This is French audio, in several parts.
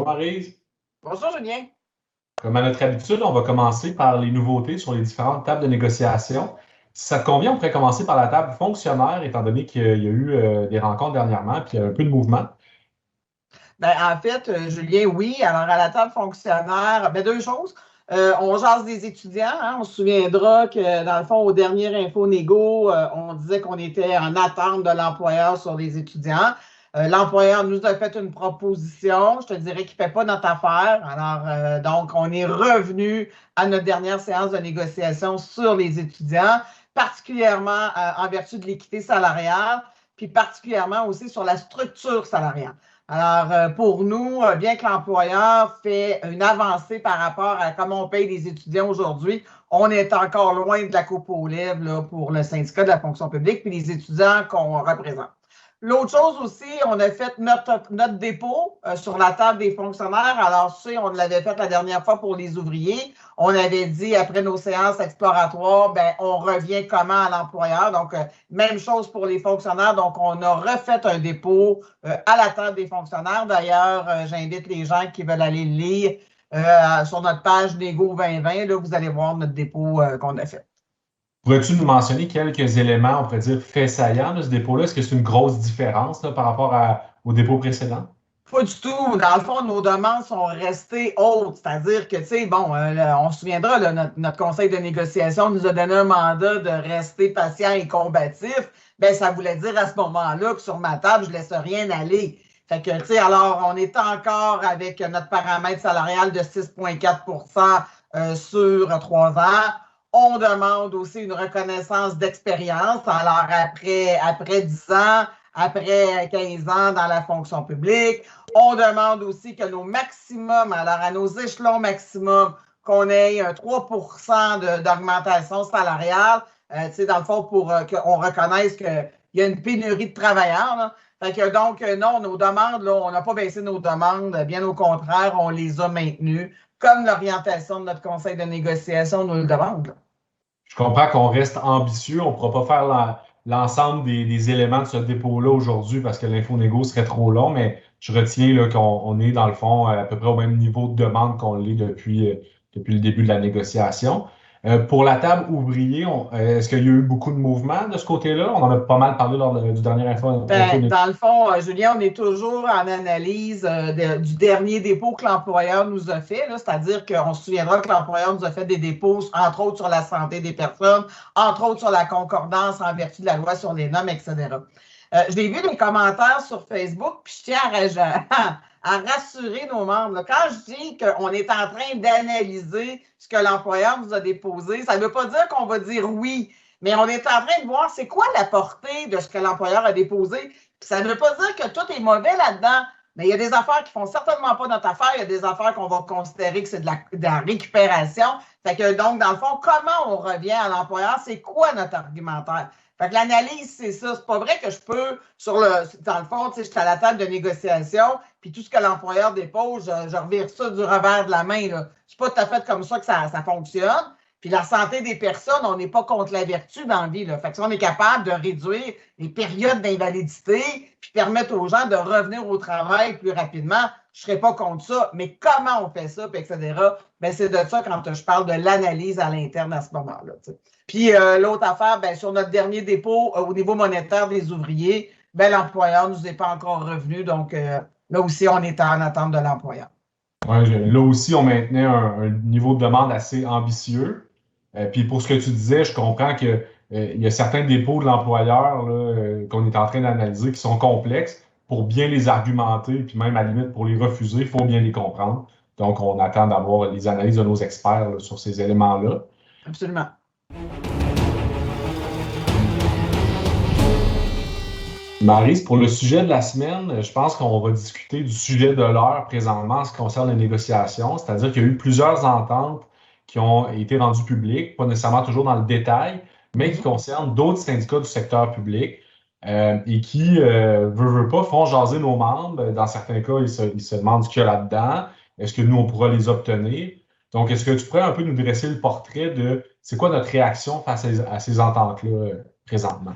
Maryse. Bonjour, Julien. Comme à notre habitude, on va commencer par les nouveautés sur les différentes tables de négociation. Si ça te convient, on pourrait commencer par la table fonctionnaire, étant donné qu'il y a eu des rencontres dernièrement, puis il y a un peu de mouvement. En fait, Julien, oui. Alors, à la table fonctionnaire, deux choses. On jase des étudiants. On se souviendra que, dans le fond, aux dernières infos négo, on disait qu'on était en attente de l'employeur sur les étudiants. L'employeur nous a fait une proposition. Je te dirais qu'il ne fait pas notre affaire. Alors, donc, on est revenu à notre dernière séance de négociation sur les étudiants, particulièrement en vertu de l'équité salariale, puis particulièrement aussi sur la structure salariale. Alors, pour nous, bien que l'employeur fait une avancée par rapport à comment on paye les étudiants aujourd'hui, on est encore loin de la coupe aux lèvres là, pour le syndicat de la fonction publique puis les étudiants qu'on représente. L'autre chose aussi, on a fait notre dépôt sur la table des fonctionnaires. Alors, on l'avait fait la dernière fois pour les ouvriers. On avait dit, après nos séances exploratoires, on revient comment à l'employeur. Donc, même chose pour les fonctionnaires. Donc, on a refait un dépôt à la table des fonctionnaires. D'ailleurs, j'invite les gens qui veulent aller le lire sur notre page Négo 2020. Là, vous allez voir notre dépôt qu'on a fait. Pourrais-tu nous mentionner quelques éléments, on pourrait dire, faits saillants de ce dépôt-là? Est-ce que c'est une grosse différence là, par rapport au dépôt précédent? Pas du tout. Dans le fond, nos demandes sont restées hautes. C'est-à-dire que, on se souviendra, là, notre conseil de négociation nous a donné un mandat de rester patient et combatif. Ça voulait dire à ce moment-là que sur ma table, je ne laisse rien aller. Fait que, alors, on est encore avec notre paramètre salarial de 6,4 sur 3 ans. On demande aussi une reconnaissance d'expérience. Alors, après 10 ans, après 15 ans dans la fonction publique, on demande aussi que nos maximums, alors à nos échelons maximums, qu'on ait un 3 d'augmentation salariale, dans le fond, pour qu'on reconnaisse qu'il y a une pénurie de travailleurs. Là. Fait que donc, non, nos demandes, là, on n'a pas baissé nos demandes, bien au contraire, on les a maintenues, comme l'orientation de notre conseil de négociation nous le demande. Là. Je comprends qu'on reste ambitieux. On ne pourra pas faire l'ensemble des éléments de ce dépôt-là aujourd'hui parce que l'info-négo serait trop long, mais je retiens là, qu'on est, dans le fond, à peu près au même niveau de demande qu'on l'est depuis le début de la négociation. Pour la table ouvrier, est-ce qu'il y a eu beaucoup de mouvements de ce côté-là? On en a pas mal parlé lors du dernier info. Dans le fond, Julien, on est toujours en analyse du dernier dépôt que l'employeur nous a fait. C'est-à-dire qu'on se souviendra que l'employeur nous a fait des dépôts, entre autres sur la santé des personnes, entre autres sur la concordance en vertu de la loi sur les normes, etc. J'ai vu les commentaires sur Facebook, puis je tiens à rassurer nos membres. Là. Quand je dis qu'on est en train d'analyser ce que l'employeur nous a déposé, ça ne veut pas dire qu'on va dire oui, mais on est en train de voir c'est quoi la portée de ce que l'employeur a déposé. Puis ça ne veut pas dire que tout est mauvais là-dedans, mais il y a des affaires qui ne font certainement pas notre affaire, il y a des affaires qu'on va considérer que c'est de la récupération. Fait que donc, dans le fond, comment on revient à l'employeur, c'est quoi notre argumentaire? Fait que l'analyse, c'est ça. C'est pas vrai que je peux, dans le fond, je suis à la table de négociation, puis tout ce que l'employeur dépose, je revire ça du revers de la main. Là. C'est pas tout à fait comme ça que ça fonctionne. Puis la santé des personnes, on n'est pas contre la vertu dans la vie. Là. Fait que si on est capable de réduire les périodes d'invalidité, puis permettre aux gens de revenir au travail plus rapidement, je ne serais pas contre ça. Mais comment on fait ça, puis etc., c'est de ça quand je parle de l'analyse à l'interne à ce moment-là. T'sais. Puis l'autre affaire, sur notre dernier dépôt au niveau monétaire des ouvriers, l'employeur ne nous est pas encore revenu. Donc, là aussi, on est en attente de l'employeur. Ouais, là aussi, on maintenait un niveau de demande assez ambitieux. Puis pour ce que tu disais, je comprends qu'il y a certains dépôts de l'employeur qu'on est en train d'analyser qui sont complexes. Pour bien les argumenter, puis même à la limite pour les refuser, il faut bien les comprendre. Donc, on attend d'avoir les analyses de nos experts là, sur ces éléments-là. Absolument. Maryse, pour le sujet de la semaine, je pense qu'on va discuter du sujet de l'heure présentement en ce qui concerne les négociations, c'est-à-dire qu'il y a eu plusieurs ententes qui ont été rendues publiques, pas nécessairement toujours dans le détail, mais qui concernent d'autres syndicats du secteur public et qui, veut pas, font jaser nos membres. Dans certains cas, ils se demandent ce qu'il y a là-dedans. Est-ce que nous, on pourra les obtenir? Donc, est-ce que tu pourrais un peu nous dresser le portrait de c'est quoi notre réaction face à ces ententes-là présentement?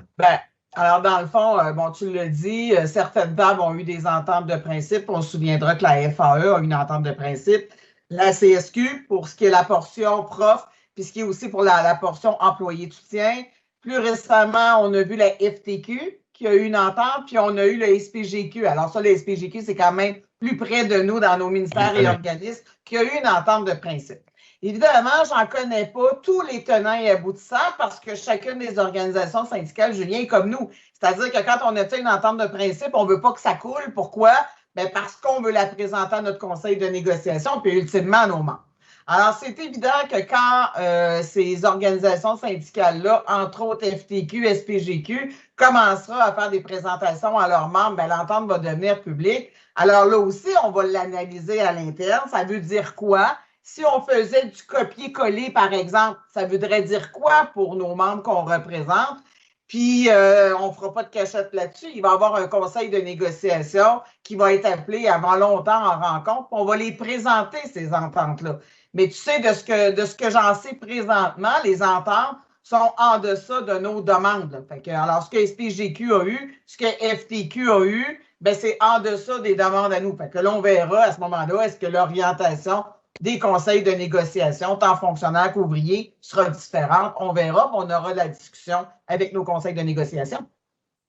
Alors, dans le fond, bon, tu l'as dit, certaines tables ont eu des ententes de principe. On se souviendra que la FAE a une entente de principe. La CSQ, pour ce qui est la portion prof, puis ce qui est aussi pour la portion employé de soutien. Plus récemment, on a vu la FTQ qui a eu une entente, puis on a eu le SPGQ. Alors ça, le SPGQ, c'est quand même plus près de nous dans nos ministères et organismes, qui a eu une entente de principe. Évidemment, j'en connais pas tous les tenants et aboutissants parce que chacune des organisations syndicales, Julien, est comme nous. C'est-à-dire que quand on a fait une entente de principe, on ne veut pas que ça coule. Pourquoi? Bien, parce qu'on veut la présenter à notre conseil de négociation, puis ultimement à nos membres. Alors, c'est évident que quand ces organisations syndicales-là, entre autres FTQ, SPGQ, commenceront à faire des présentations à leurs membres, bien, l'entente va devenir publique. Alors là aussi, on va l'analyser à l'interne. Ça veut dire quoi? Si on faisait du copier-coller, par exemple, ça voudrait dire quoi pour nos membres qu'on représente? Puis, on ne fera pas de cachette là-dessus. Il va y avoir un conseil de négociation qui va être appelé avant longtemps en rencontre. On va les présenter, ces ententes-là. Mais tu sais, de ce que j'en sais présentement, les ententes sont en deçà de nos demandes. Fait que, alors, ce que SPGQ a eu, ce que FTQ a eu, ben, c'est en deçà des demandes à nous. Fait que là, on verra à ce moment-là, est-ce que l'orientation des conseils de négociation, tant fonctionnaires qu'ouvriers, sera différente. On verra, on aura de la discussion avec nos conseils de négociation.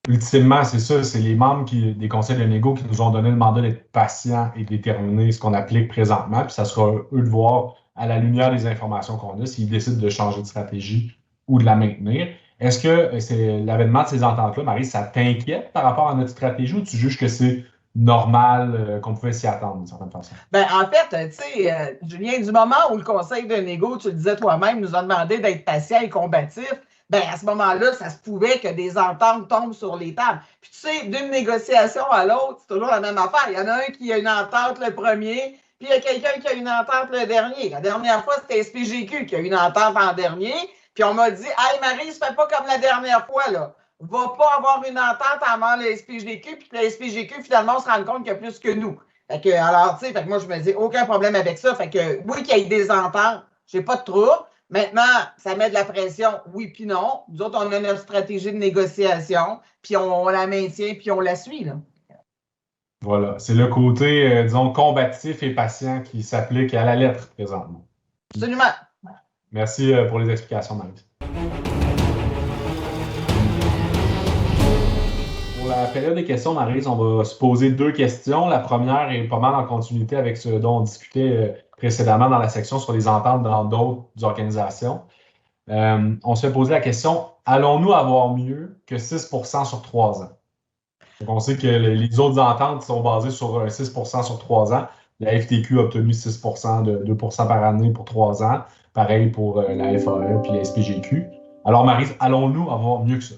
Ultimement, c'est ça, c'est les membres des conseils de négo qui nous ont donné le mandat d'être patients et déterminer ce qu'on applique présentement, puis ça sera eux de voir, à la lumière des informations qu'on a, s'ils décident de changer de stratégie ou de la maintenir. Est-ce que c'est l'avènement de ces ententes-là, Marie, ça t'inquiète par rapport à notre stratégie ou tu juges que c'est normal, qu'on pouvait s'y attendre d'une certaine façon? Bien, en fait, tu sais, Julien, du moment où le conseil de négo, tu le disais toi-même, nous a demandé d'être patient et combatif, bien, à ce moment-là, ça se pouvait que des ententes tombent sur les tables. Puis, tu sais, d'une négociation à l'autre, c'est toujours la même affaire. Il y en a un qui a une entente le premier, puis il y a quelqu'un qui a une entente le dernier. La dernière fois, c'était SPGQ qui a une entente en dernier, puis on m'a dit, « Hey, Marie, ne fais pas comme la dernière fois, là. Va pas avoir une entente avant le SPGQ, puis que le SPGQ, finalement, on se rend compte qu'il y a plus que nous. » Fait que, alors, tu sais, fait que moi, je me dis, aucun problème avec ça. Fait que, oui, qu'il y ait des ententes, j'ai pas de trouble. Maintenant, ça met de la pression, oui puis non. Nous autres, on a notre stratégie de négociation, puis on la maintient, puis on la suit, là. Voilà, c'est le côté, disons, combatif et patient qui s'applique à la lettre présentement. Absolument. Merci pour les explications, Marie. Pour la période des questions, Maryse, on va se poser deux questions. La première est pas mal en continuité avec ce dont on discutait précédemment dans la section sur les ententes dans d'autres organisations. On se fait poser la question, allons-nous avoir mieux que 6 sur 3 ans? Donc, on sait que les autres ententes sont basées sur 6 sur 3 ans. La FTQ a obtenu 6 de 2 par année pour 3 ans. Pareil pour la FAE puis la SPGQ. Alors, Maryse, allons-nous avoir mieux que ça?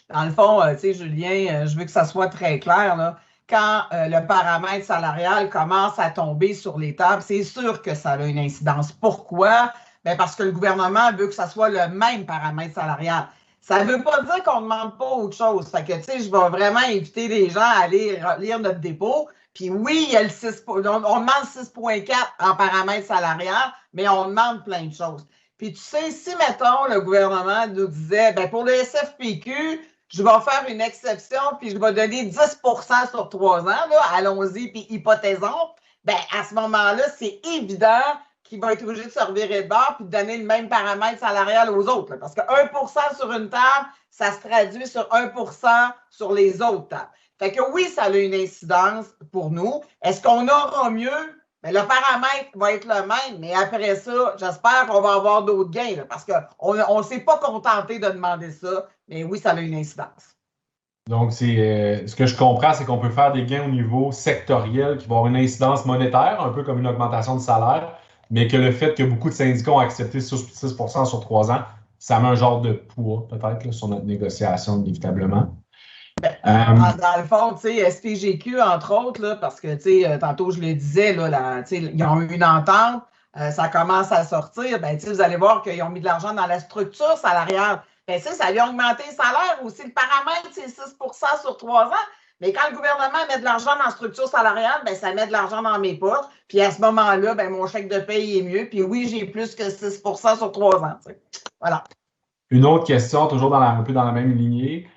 Dans le fond, tu sais, Julien, je veux que ça soit très clair, là. Quand le paramètre salarial commence à tomber sur les tables, c'est sûr que ça a une incidence. Pourquoi? Bien, parce que le gouvernement veut que ça soit le même paramètre salarial. Ça ne veut pas dire qu'on ne demande pas autre chose. Fait que, tu sais, je vais vraiment inviter les gens à aller lire notre dépôt. Puis oui, il y a le 6, on demande 6,4 en paramètre salarial, mais on demande plein de choses. Puis tu sais, si, mettons, le gouvernement nous disait, bien, pour le SFPQ, je vais faire une exception, puis je vais donner 10 sur 3 ans, là, allons-y, puis hypothésons, bien, à ce moment-là, c'est évident qu'il va être obligé de se revirer de bord puis de donner le même paramètre salarial aux autres. Là, parce que 1 sur une table, ça se traduit sur 1 sur les autres tables. Fait que oui, ça a une incidence pour nous. Est-ce qu'on aura mieux? Bien, le paramètre va être le même, mais après ça, j'espère qu'on va avoir d'autres gains, là, parce qu'on ne s'est pas contenté de demander ça, mais oui, ça a une incidence. Donc, ce que je comprends, c'est qu'on peut faire des gains au niveau sectoriel qui vont avoir une incidence monétaire, un peu comme une augmentation de salaire, mais que le fait que beaucoup de syndicats ont accepté 6 sur 3 ans, ça met un genre de poids, peut-être, là, sur notre négociation, inévitablement. Dans le fond, tu sais, SPGQ, entre autres, là, parce que, tu sais, tantôt, je le disais, là, ils ont eu une entente, ça commence à sortir, ben, vous allez voir qu'ils ont mis de l'argent dans la structure salariale. Ben, ça a augmenté le salaire aussi. Le paramètre, c'est 6 sur 3 ans. Mais quand le gouvernement met de l'argent dans la structure salariale, ben, ça met de l'argent dans mes poches. Puis à ce moment-là, ben, mon chèque de paye est mieux. Puis oui, j'ai plus que 6 sur 3 ans. T'sais. Voilà. Une autre question, toujours un peu dans la même lignée.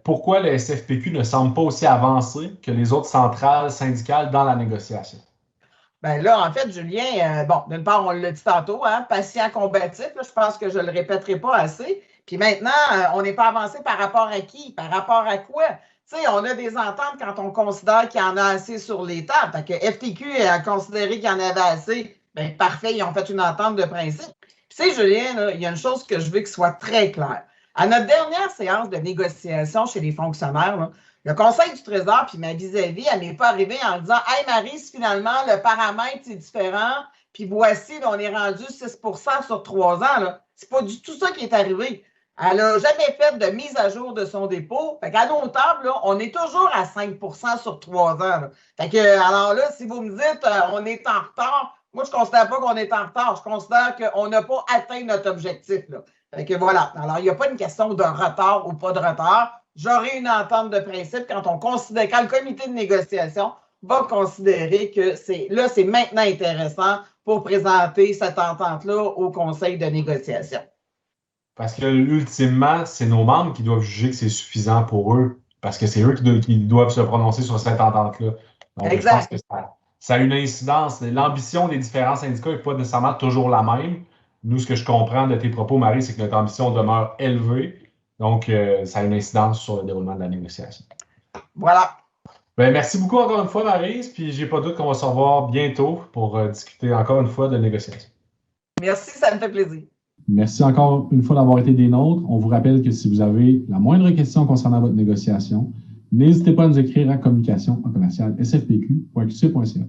pourquoi le SFPQ ne semble pas aussi avancé que les autres centrales syndicales dans la négociation? Bien là, en fait, Julien, bon, d'une part, on l'a dit tantôt, hein, patient combatif, là, je pense que je ne le répéterai pas assez. Puis maintenant, on n'est pas avancé par rapport à qui? Par rapport à quoi? Tu sais, on a des ententes quand on considère qu'il y en a assez sur les tables. Fait que FTQ a considéré qu'il y en avait assez. Bien, parfait, ils ont fait une entente de principe. Puis, tu sais, Julien, là, il y a une chose que je veux qu'il soit très clair. À notre dernière séance de négociation chez les fonctionnaires, là, le Conseil du Trésor puis ma vis-à-vis, elle n'est pas arrivée en disant « Hey Marie, finalement, le paramètre est différent, puis voici, là, on est rendu 6 sur 3 ans. » C'est pas du tout ça qui est arrivé. Elle n'a jamais fait de mise à jour de son dépôt. Fait qu'à nos tables, là, on est toujours à 5 sur 3 ans. Là. Fait que, alors là, si vous me dites on est en retard, moi, je ne considère pas qu'on est en retard. Je considère qu'on n'a pas atteint notre objectif. Là. Fait que voilà. Alors, il n'y a pas une question de retard ou pas de retard. J'aurai une entente de principe quand le comité de négociation va considérer que c'est maintenant intéressant pour présenter cette entente-là au conseil de négociation. Parce que, ultimement, c'est nos membres qui doivent juger que c'est suffisant pour eux, parce que c'est eux qui doivent se prononcer sur cette entente-là. Donc, exact. je pense que ça a une incidence. L'ambition des différents syndicats n'est pas nécessairement toujours la même. Nous, ce que je comprends de tes propos, Marie, c'est que notre ambition demeure élevée. Donc, ça a une incidence sur le déroulement de la négociation. Voilà. Ben, merci beaucoup encore une fois, Maryse. Puis, j'ai pas de doute qu'on va se revoir bientôt pour discuter encore une fois de négociation. Merci, ça me fait plaisir. Merci encore une fois d'avoir été des nôtres. On vous rappelle que si vous avez la moindre question concernant votre négociation, n'hésitez pas à nous écrire à communication@sfpq.qc.ca.